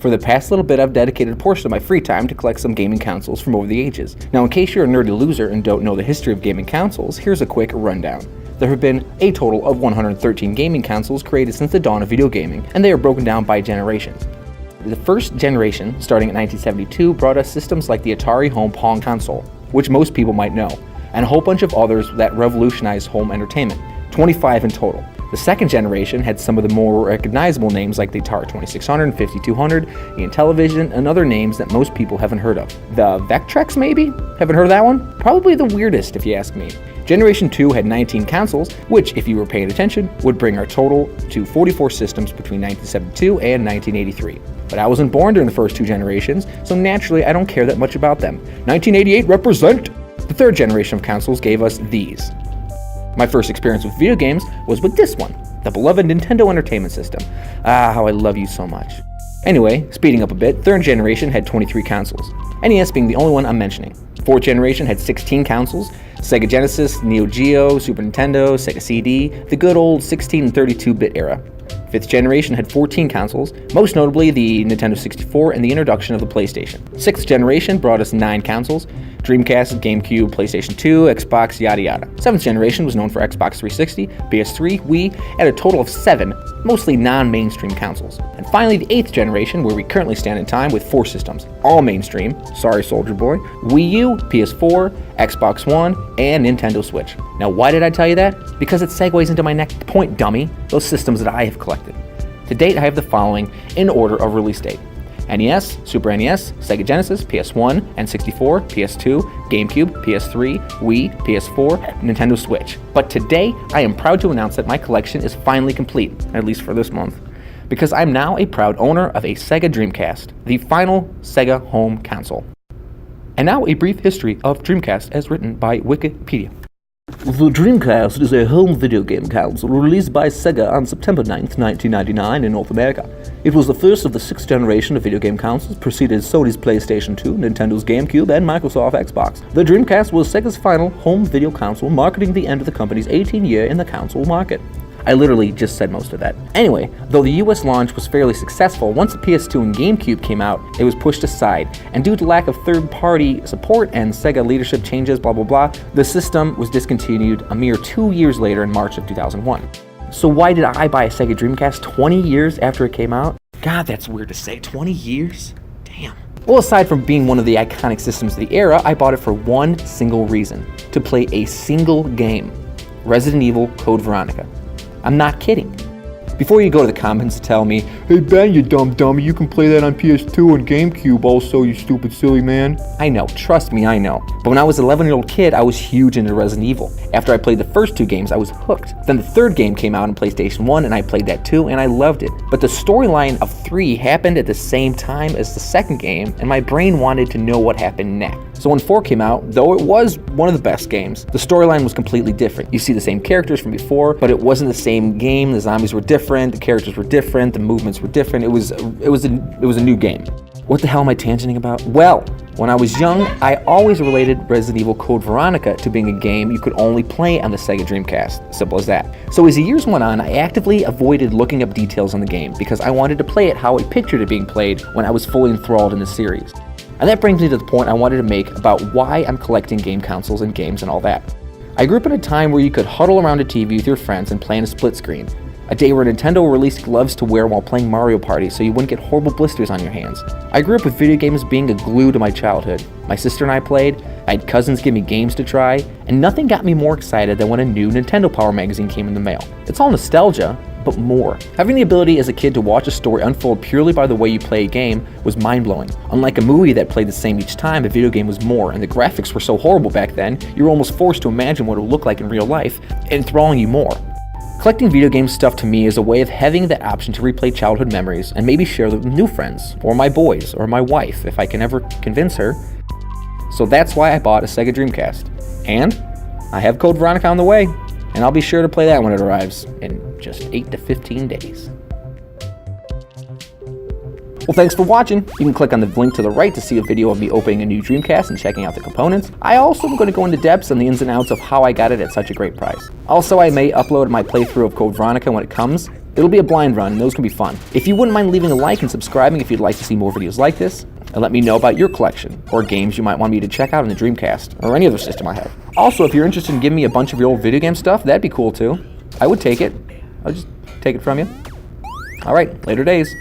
For the past little bit, I've dedicated a portion of my free time to collect some gaming consoles from over the ages. Now, in case you're a nerdy loser and don't know the history of gaming consoles, here's a quick rundown. There have been a total of 113 gaming consoles created since the dawn of video gaming, and they are broken down by generations. The first generation, starting in 1972, brought us systems like the Atari Home Pong console, which most people might know, and a whole bunch of others that revolutionized home entertainment, 25 in total. The second generation had some of the more recognizable names like the Atari 2600 and 5200, the Intellivision, and other names that most people haven't heard of. The Vectrex maybe? Haven't heard of that one? Probably the weirdest if you ask me. Generation 2 had 19 consoles, which, if you were paying attention, would bring our total to 44 systems between 1972 and 1983. But I wasn't born during the first two generations, so naturally I don't care that much about them. 1988 represent! The third generation of consoles gave us these. My first experience with video games was with this one, the beloved Nintendo Entertainment System. Ah, how I love you so much. Anyway, speeding up a bit, third generation had 23 consoles, NES being the only one I'm mentioning. Fourth generation had 16 consoles, Sega Genesis, Neo Geo, Super Nintendo, Sega CD, the good old 16 and 32-bit era. Fifth generation had 14 consoles, most notably the Nintendo 64 and the introduction of the PlayStation. Sixth generation brought us 9 consoles, Dreamcast, GameCube, PlayStation 2, Xbox, yada yada. Seventh generation was known for Xbox 360, PS3, Wii, and a total of 7, mostly non-mainstream consoles. And finally, the 8th generation, where we currently stand in time with 4 systems, all mainstream, sorry Soldier Boy, Wii U, PS4, Xbox One, and Nintendo Switch. Now why did I tell you that? Because it segues into my next point, dummy, those systems that I have collected. To date, I have the following in order of release date. NES, Super NES, Sega Genesis, PS1, N64, PS2, GameCube, PS3, Wii, PS4, Nintendo Switch. But today, I am proud to announce that my collection is finally complete, at least for this month, because I'm now a proud owner of a Sega Dreamcast, the final Sega home console. And now a brief history of Dreamcast as written by Wikipedia. The Dreamcast is a home video game console released by Sega on September 9, 1999 in North America. It was the first of the 6th generation of video game consoles, preceded Sony's PlayStation 2, Nintendo's GameCube, and Microsoft Xbox. The Dreamcast was Sega's final home video console, marking the end of the company's 18-year in the console market. I literally just said most of that. Anyway, though the US launch was fairly successful, once the PS2 and GameCube came out, it was pushed aside, and due to lack of third-party support and Sega leadership changes, blah blah blah, the system was discontinued a mere 2 years later in March of 2001. So why did I buy a Sega Dreamcast 20 years after it came out? God, that's weird to say, 20 years? Damn. Well, aside from being one of the iconic systems of the era, I bought it for one single reason: to play a single game, Resident Evil Code Veronica. I'm not kidding. Before you go to the comments and tell me, "Hey Ben, you dumb dummy, you can play that on PS2 and GameCube also, you stupid silly man." I know, trust me, I know. But when I was an 11-year-old kid, I was huge into Resident Evil. After I played the first 2 games, I was hooked. Then the third game came out on PlayStation 1 and I played that too, and I loved it. But the storyline of 3 happened at the same time as the second game, and my brain wanted to know what happened next. So when 4 came out, though it was one of the best games, the storyline was completely different. You see the same characters from before, but it wasn't the same game. The zombies were different, the characters were different, the movements were different. It was a new game. What the hell am I tangenting about? Well, when I was young, I always related Resident Evil Code Veronica to being a game you could only play on the Sega Dreamcast. Simple as that. So as the years went on, I actively avoided looking up details on the game because I wanted to play it how I pictured it being played when I was fully enthralled in the series. And that brings me to the point I wanted to make about why I'm collecting game consoles and games and all that. I grew up in a time where you could huddle around a TV with your friends and play on a split screen. A day where Nintendo released gloves to wear while playing Mario Party so you wouldn't get horrible blisters on your hands. I grew up with video games being a glue to my childhood. My sister and I played, I had cousins give me games to try, and nothing got me more excited than when a new Nintendo Power magazine came in the mail. It's all nostalgia, but more. Having the ability as a kid to watch a story unfold purely by the way you play a game was mind-blowing. Unlike a movie that played the same each time, a video game was more, and the graphics were so horrible back then, you were almost forced to imagine what it would look like in real life, enthralling you more. Collecting video game stuff to me is a way of having the option to replay childhood memories and maybe share them with new friends, or my boys, or my wife, if I can ever convince her. So that's why I bought a Sega Dreamcast. And I have Code Veronica on the way, and I'll be sure to play that when it arrives in just 8 to 15 days. Well, thanks for watching. You can click on the link to the right to see a video of me opening a new Dreamcast and checking out the components. I also am going to go into depths on the ins and outs of how I got it at such a great price. Also, I may upload my playthrough of Code Veronica when it comes, It'll be a blind run, and those can be fun. If you wouldn't mind leaving a like and subscribing if you'd like to see more videos like this, and let me know about your collection, or games you might want me to check out on the Dreamcast, or any other system I have. Also, if you're interested in giving me a bunch of your old video game stuff, that'd be cool too. I would take it. I'll just take it from you. Alright, later days.